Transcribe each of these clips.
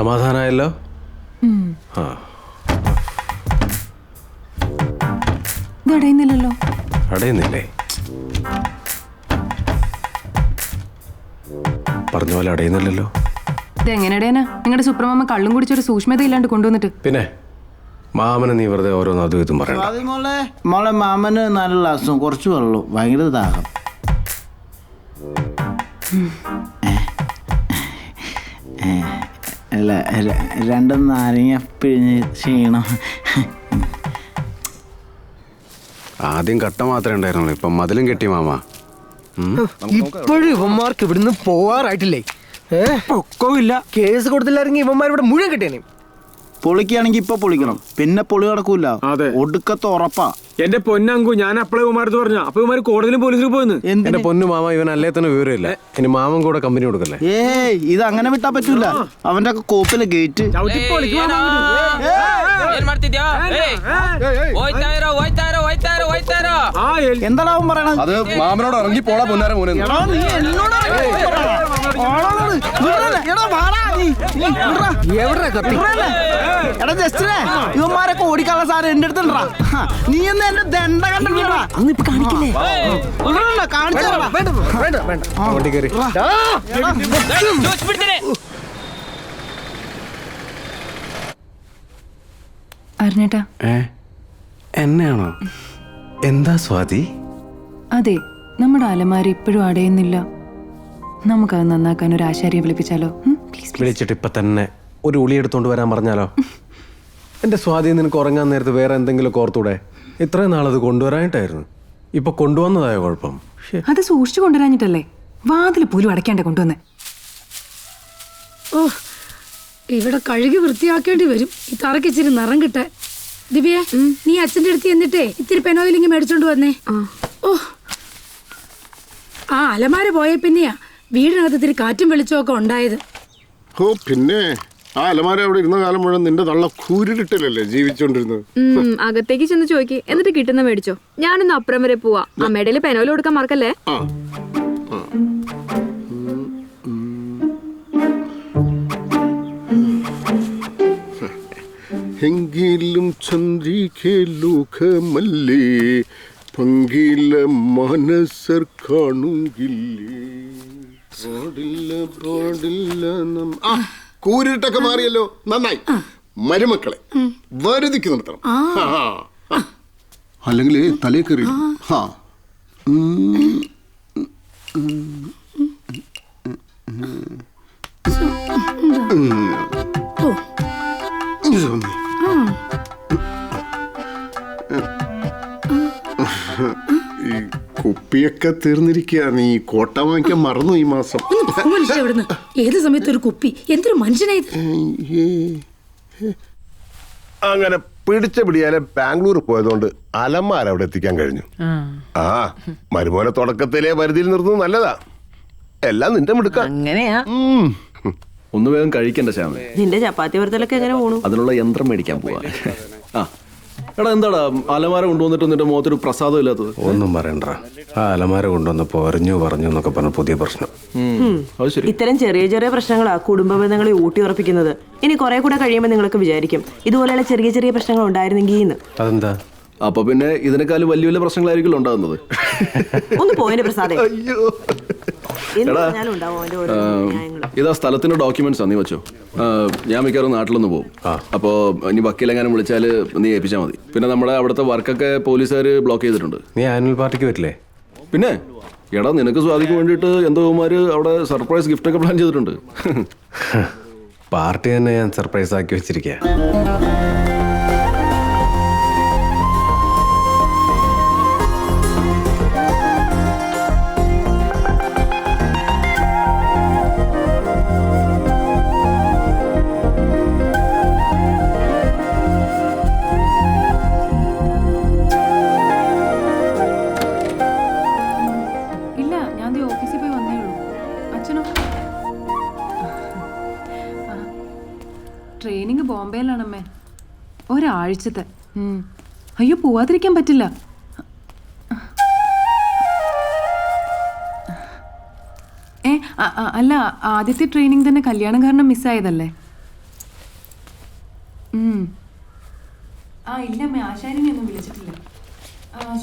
സമാധാനമായല്ലോ? ആ, ഇത് അടയുന്നില്ലല്ലോ. അടയുന്നില്ലേ? പറഞ്ഞ പോലെ അടയുന്നില്ലല്ലോ. ഇതെങ്ങനെ അടയാനാ? നിങ്ങളുടെ സുപ്രമാമ കള്ളും കുടിച്ചൊരു സൂക്ഷ്മത ഇല്ലാണ്ട് കൊണ്ടുവന്നിട്ട്. പിന്നെ മാമന് നീ വെറുതെ ഓരോന്ന് അതും ഇതും പറയണ്ട. മോളെ മാമന് 4 ഗ്ലാസും കുറച്ച് വെള്ളവും, ഭയങ്കര ദാഹം. അല്ല 2 നാരങ്ങ പിഴിഞ്ഞ് ക്ഷീണം. ആദ്യം കട്ട മാത്രമേ ഉണ്ടായിരുന്നുള്ളൂ, ഇപ്പം മതിലും കെട്ടി മാമ. ഇപ്പോഴും ഇവന്മാർക്ക് ഇവിടുന്ന് പോവാറായിട്ടില്ലേ? പൊക്കമില്ല. കേസ് കൊടുത്തില്ലായിരുന്നെങ്കിൽ ഇവന്മാർ ഇവിടെ മുഴുവൻ കിട്ടിയേനെ. പൊളിക്കുകയാണെങ്കിൽ ഇപ്പൊ പൊളിക്കണം, പിന്നെ പൊളി നടക്കൂല. ഒടുക്കത്തെ ഉറപ്പാ. എന്റെ പൊന്നങ്കു, ഞാൻ അപ്പളെ കുമാരത്ത് പറഞ്ഞു. അപ്പൊ കുമാര് കോടതിയിലും പോലീസിലും പോയെന്ന്. എന്റെ പൊന്നു മാമ, ഇവൻ അല്ലേ തന്നെ വിവരമില്ല. ഇനി മാമൻ കൂടെ കമ്പനി കൊടുക്കല്ലേ? ഏയ്, ഇത് അങ്ങനെ വിട്ടാ പറ്റൂല. അവന്റെ ഒക്കെ കോപ്പിലെ ഗേറ്റ്. എന്താടാ അവൻ പറയണത്? അത് മാമനോട് ഇറങ്ങി പോടാ പൊന്നാര മോനെ. ഇവന്മാരൊക്കെ ഓടിക്കാനുള്ള സാധനം എന്റെ അടുത്തുണ്ടാ. നീ എന്ന് എന്റെ ദണ്ട കണ്ടിട്ടാ വണ്ടി കയറി. അരുണേട്ടാ, എന്നെയാണോ? എന്താ സ്വാതി? അതെ, നമ്മുടെ അലമാര ഇപ്പോഴും അടയുന്നില്ല. നമുക്കത് നന്നാക്കാൻ ഒരു ആശാരിയെ വിളിപ്പിച്ചാലോ? വിളിച്ചിട്ട് ഇപ്പൊ തന്നെ ഒരു ഉളി എടുത്തോണ്ട് വരാൻ പറഞ്ഞാലോ? എന്റെ സ്വാതി, നിനക്ക് ഉറങ്ങാൻ നേരത്ത് വേറെ എന്തെങ്കിലും ഓർത്തൂടെ? ഇത്രയും നാളത് കൊണ്ടുവരാനായിട്ടായിരുന്നു. ഇപ്പൊ കൊണ്ടുവന്നതായ കുഴപ്പം. അത് സൂക്ഷിച്ചു കൊണ്ടുവരാഞ്ഞിട്ടല്ലേ വാതിൽ പോലും അടയ്ക്കാണ്ട് കൊണ്ടുവന്നേ. ഓ, ഇവിടെ കഴുകി വൃത്തിയാക്കേണ്ടി വരും ഈ തറയ്ക്ക് ഇച്ചിരി നിറം കിട്ടാൻ. ദിവ്യ, നീ അച്ഛൻ്റെ അടുത്ത് എന്നിട്ടേ ഇത്തിരി പെനോയിലിങ്ങി മേടിച്ചോണ്ട് വന്നേ. ഓ, ആ അലമാര പോയ പിന്നെയാ വീടിനകത്ത് ഇത്തിരി കാറ്റും വെളിച്ചമൊക്കെ ഉണ്ടായത്. ഓ പിന്നെ ആ അലമാര അവിടെ ഇരുന്ന കാലം മുഴുവൻ നിന്റെ തള്ള കൂരിട്ടില്ലല്ലേ ജീവിച്ചോണ്ടിരുന്നത്. അകത്തേക്ക് ചെന്ന് ചോദിക്ക്, എന്നിട്ട് കിട്ടുന്ന മേടിച്ചോ. ഞാനൊന്ന് അപ്പുറം വരെ പോവാ. അമ്മയുടെ പെനോല് കൊടുക്കാൻ മറക്കല്ലേ. എങ്കിലും ചന്ദ്രികേ ലോകമല്ലേ പങ്കില മനസ്സർ കാണുകില്ലേ. കൂരിട്ടൊക്കെ മാറിയല്ലോ, നന്നായി. മരുമക്കളെ വരുതിക്ക് നിർത്തണം, അല്ലെങ്കിൽ തലേ കയറി. ഈ കുപ്പിയൊക്കെ തീർന്നിരിക്കുക. നീ കോട്ട വാങ്ങിക്കാൻ മറന്നു ഈ മാസം. ഏത് സമയത്ത് ഒരു കുപ്പി, എന്തൊരു മനുഷ്യനായത്. അങ്ങനെ പിടിച്ച പിടിയാലെ ബാംഗ്ലൂർ പോയതുകൊണ്ട് അലമാര അവിടെ എത്തിക്കാൻ കഴിഞ്ഞു. ആ മരുമോനെ തുടക്കത്തിലെ പരിധിയിൽ നിർത്തുന്നത് നല്ലതാ. എല്ലാം നിന്റെ മിടുക്ക. അങ്ങനെയാ. ഒന്ന് വേഗം കഴിക്കണ്ട ശ്യാമേ. നിന്റെ ചപ്പാത്തി വറുത്തലൊക്കെ എങ്ങനെ പോണു? അതിനുള്ള യന്ത്രം മേടിക്കാൻ പോവാ. ആ എടാ, എന്താടാ അലമാര കൊണ്ടുവന്നിട്ട് നിന്റെ മുഖത്തൊരു പ്രസാദം ഇല്ലാത്തത്? ഒന്നും പറയണ്ട. ആ അലമാര കൊണ്ടുവന്നപ്പോ പറഞ്ഞു പറഞ്ഞു എന്നൊക്കെ പറഞ്ഞ പുതിയ പ്രശ്നം. ഇത്തരം ചെറിയ ചെറിയ പ്രശ്നങ്ങളാ കുടുംബ ബന്ധങ്ങളെ ഊട്ടി ഉറപ്പിക്കുന്നത്. ഇനി കുറെ കൂടെ കഴിയുമ്പോൾ നിങ്ങൾക്ക് വിചാരിക്കും ഇതുപോലെയുള്ള ചെറിയ ചെറിയ പ്രശ്നങ്ങൾ ഉണ്ടായിരുന്നെങ്കിൽ. അതെന്താ? അപ്പൊ പിന്നെ ഇതിനേക്കാളും വലിയ വലിയ പ്രശ്നങ്ങളായിരിക്കും ഉണ്ടാകുന്നത്. ഒന്ന് പോയിന്റെ പ്രസാദേ. ഇതാ സ്ഥലത്തിന്റെ ഡോക്യുമെന്റ്സ് നീ വെച്ചോ. ഞാൻ മിക്കവാറും നാട്ടിലൊന്ന് പോകും. അപ്പോ ഇനി വക്കീലെങ്ങാനും വിളിച്ചാല് നീ ഏൽപ്പിച്ചാൽ മതി. പിന്നെ നമ്മുടെ അവിടുത്തെ വർക്കൊക്കെ പോലീസുകാര് ബ്ലോക്ക് ചെയ്തിട്ടുണ്ട്. നീ ആനുവൽ പാർട്ടിക്ക് പറ്റില്ലേ? പിന്നെ എടാ, നിനക്ക് സ്വാധിക്ക് വേണ്ടിയിട്ട് എന്തോമാര് അവിടെ സർപ്രൈസ് ഗിഫ്റ്റ് ഒക്കെ പ്ലാൻ ചെയ്തിട്ടുണ്ട്. പാർട്ടി തന്നെ ഞാൻ സർപ്രൈസ് ആക്കി വെച്ചിരിക്കുക. ട്രെയിനിങ് ബോംബെയിലാണമ്മേ, ഒരാഴ്ചത്തെ. അയ്യോ, പോവാതിരിക്കാൻ പറ്റില്ല. അല്ല, ആദ്യത്തെ ട്രെയിനിങ് തന്നെ കല്യാണം കാരണം മിസ്സായതല്ലേ? ആശാരിനെ ഒന്നും വിളിച്ചിട്ടില്ല.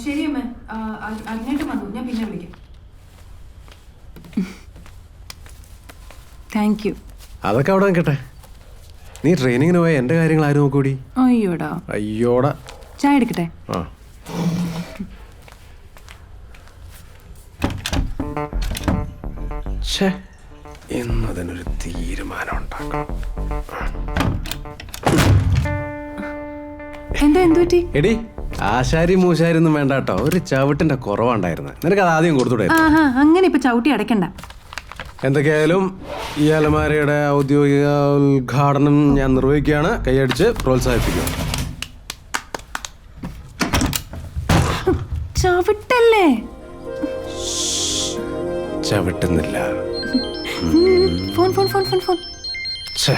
ശരി അമ്മ, അങ്ങോട്ട് വന്നു, ഞാൻ പിന്നെ വിളിക്കാം. Thank you. അതൊക്കെ അവിടെ നിൽക്കട്ടെ. നീ ട്രെയിനിങ്ങിന് പോയ എൻ്റെ കാര്യങ്ങൾ ആരും നോക്കൂടി? അയ്യോടാ. അയ്യോടാ. ചായ എടുക്കട്ടെ? ആ. ഛേ, എന്നതിനൊരു തീരുമാനം ഉണ്ടാക്കണം. എന്താ എന്തു പറ്റി? എടി, ആശാരി മൂശാരി ഒന്നും വേണ്ട കേട്ടോ. ഒരു ചവിട്ടിന്റെ കുറവുണ്ടായിരുന്നു. നിനക്ക് അത് ആദ്യം കൊടുത്തൂടെ? ആഹാ, അങ്ങനെ ഇപ്പൊ ചവിട്ടി അടയ്ക്കണ്ട. എന്തൊക്കെയായാലും ഈ അലമാരയുടെ ഔദ്യോഗിക ഉദ്ഘാടനം ഞാൻ നിർവഹിക്കുകയാണ്. കൈയടിച്ച് പ്രോത്സാഹിപ്പിക്കുക. ചവിട്ടല്ലേ? ചവിട്ടുന്നില്ല. Phone phone phone phone phone. ഛേ,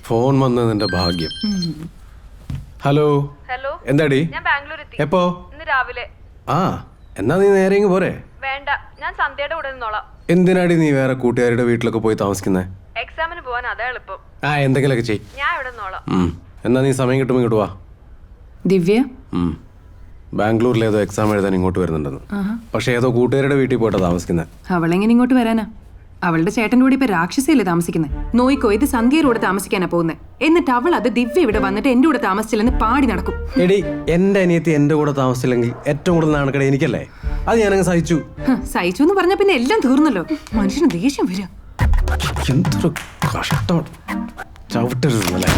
ഫോൺ വന്നതിന്റെ ഭാഗ്യം. ഹലോ. ഹലോ, എന്താടി? ഞാൻ ബാംഗ്ലൂർ എത്തി. എപ്പോ? ഇന്ന് രാവിലെ. ആ, എന്നാ നീ നേരെ ഇങ്ങ് പോരെ? വേണ്ട, ഞാൻ സന്ധ്യയുടെ കൂടെ നിന്നോളാം. എന്തിനാടി നീ വേറെ കൂട്ടുകാരുടെ വീട്ടിലൊക്കെ പോയി താമസിക്കുന്നേ? എക്സാമിന് പോവാൻ അതാ എളുപ്പം. ആ, എന്തെങ്കിലുമൊക്കെ ചെയ്. ഞാൻ ഇവിടെ നിന്നോളാം. എന്നാ നീ സമയം കിട്ടുമ്പോൾ ഇങ്ങോട്ട് വാ. ദിവ്യ ബാംഗ്ലൂരിൽ ഏതോ എക്സാം എഴുതാൻ ഇങ്ങോട്ട് വരുന്നുണ്ടെന്ന്. പക്ഷെ ഏതോ കൂട്ടുകാരുടെ വീട്ടിൽ പോയിട്ടാ താമസിക്കുന്നത്. അവളെങ്ങനെ ഇങ്ങോട്ട് വരാനാ? അവളുടെ ചേട്ടൻ്റെ കൂടെ ഇപ്പൊ രാക്ഷസിയല്ലേ താമസിക്കുന്നത്? നോയിക്കോ, ഇത് സന്ധ്യയുടെ കൂടെ താമസിക്കാനാ പോകുന്നത്. എന്നിട്ട് അവൾ അത് ദിവ്യ ഇവിടെ വന്നിട്ട് എന്റെ കൂടെ താമസിച്ചില്ലെന്ന് പാടി നടക്കും. എടി, എന്റെ അനിയത്തി എന്റെ കൂടെ താമസിച്ചില്ലെങ്കിൽ ഏറ്റവും കൂടുതൽ നാണക്കേട് എനിക്കല്ലേ? അത് ഞാനങ്ങ് സഹിച്ചു. സഹിച്ചു എന്ന് പറഞ്ഞാൽ പിന്നെ എല്ലാം തീർന്നല്ലോ. മനുഷ്യന് ദേഷ്യം വരിക. എന്തൊരു കഷ്ടം. ചവിട്ടരുതല്ലേ?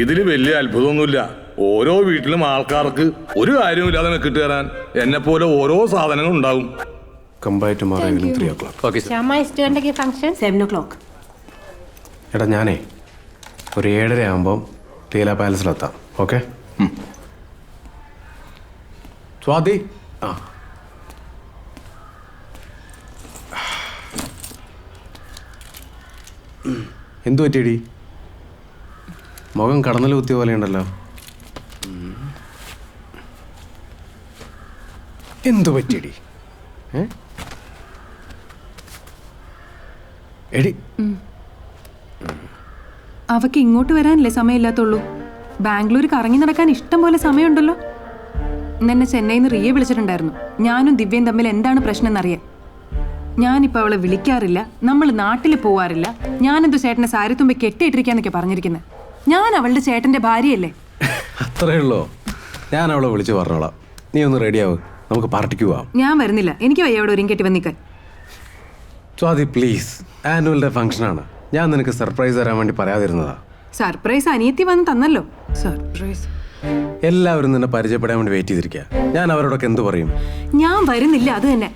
ഇതില് വലിയ അത്ഭുതമൊന്നുമില്ല. ഓരോ വീട്ടിലും ആൾക്കാർക്ക് ഒരു കാര്യമില്ലാതെ മെക്കിട്ട് കയറാൻ എന്നെ പോലെ ഓരോ സാധനങ്ങൾ ഉണ്ടാവും. Come tomorrow evening 3 o'clock. Okay, sir. Function 7 o'clock. എടാ, ഞാനേ ഒരു 7:30 ആകുമ്പോൾ ടീല പാലസിലെത്താം. ഓക്കെ? സ്വാതി. ആ, എന്തു പറ്റിയടി? മുഖം കടന്നൽ കുത്തിയ പോലെ ഉണ്ടല്ലോ. എന്തു പറ്റിയടി? എടി, അവക്ക് ഇങ്ങോട്ട് വരാനല്ലേ സമയമില്ലാത്തുള്ളൂ. ബാംഗ്ലൂർ കറങ്ങി നടക്കാൻ ഇഷ്ടം പോലെ സമയമുണ്ടല്ലോ. ഇന്നെന്നെ ചെന്നൈയിൽ നിന്ന് റിയെ വിളിച്ചിട്ടുണ്ടായിരുന്നു. ഞാനും ദിവ്യയും തമ്മിൽ എന്താണ് പ്രശ്നം എന്നറിയാൻ. ഞാനിപ്പോൾ അവളെ വിളിക്കാറില്ല, നമ്മൾ നാട്ടിൽ പോവാറില്ല. ഞാനെന്തോ ചേട്ടനെ സാരിത്തുമ്പ് കെട്ടിയിട്ടിരിക്കാന്നൊക്കെ പറഞ്ഞിരിക്കുന്നത്. ഞാൻ അവളുടെ ചേട്ടന്റെ ഭാര്യയല്ലേ? അത്രേ ഉള്ളോ? ഞാൻ അവളെ വിളിച്ച് പറഞ്ഞോളാം. നീ ഒന്ന് റെഡിയാവും, നമുക്ക് പാർട്ടിക്ക് പോവാം. ഞാൻ വരുന്നില്ല, എനിക്ക് വയ്യ അവിടെ ഒരുങ്ങി കെട്ടി വന്നിക്കാൻ. സ്വാതി പ്ലീസ്, ആനുവൽ ഡേ ഫംഗ്ഷനാണ്. ഞാൻ നിനക്ക് സർപ്രൈസ് തരാൻ വേണ്ടി പറയാതിരുന്നതാ. സർപ്രൈസ് അനിയത്തി വന്ന് തന്നല്ലോ. സർപ്രൈസ് എല്ലാവരും നിന്നെ പരിചയപ്പെടാൻ വേണ്ടി വെയിറ്റ് ചെയ്തിരിക്കുക. ഞാൻ അവരോടൊക്കെ എന്ത് പറയും? ഞാൻ വരുന്നില്ല, അത് തന്നെ.